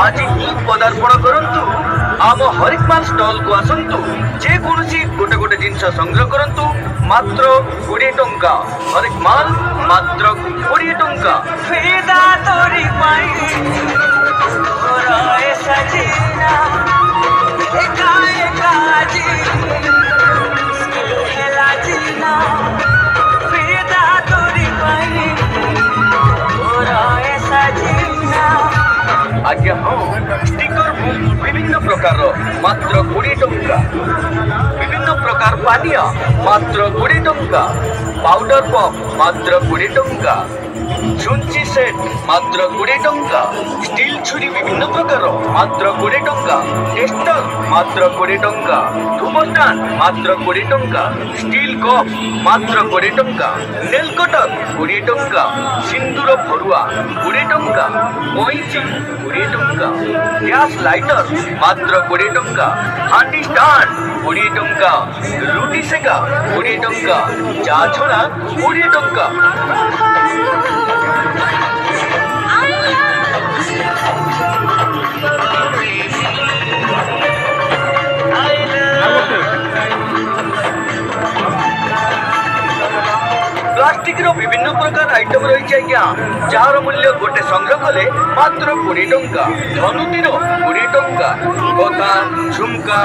आज ही पदार्पण करंतु आम हरिकमाल स्टॉल को आसंतु जेकोसी गोटे गोटे जिनस संग्रह करंतु मात्र 20 टंका। हरिकमाल मात्र 20 टंका। फिदा तोरी पाई सजना एका एका जी खेला जीना फिदा तोरी पाई सजना। आज्ञा हाँ स्टिकर बुक विभिन्न प्रकार मात्र 20 टंका। विभिन्न प्रकार पानिया मात्र 20 टंका। पाउडर पफ मात्र 20 टंका। छुंची सेट मात्र 20 टंका। स्टील छुरी विभिन्न प्रकार मात्र 20 टंका। टेस्टर मात्र 20 टंका। धूमस्टान मात्र 20 टंका। स्टील कप मात्र 20 टंका। नेल कटर 20 टंका। सिंदूर फरुआ 20 टंका। कैंची 20 टंका। गैस लाइटर मात्र 20 टंका। हांडी स्टैंड 20 टंका। रुटी सेका 20 टंका। चा छड़ा 20 टंका। प्लास्टिक रो विभिन्न प्रकार आइटम रही आज्ञा जार मूल्य गोटे संग्रह कले मात्र 20 टंका। धनुतीर 20 टंका। गदा झुमका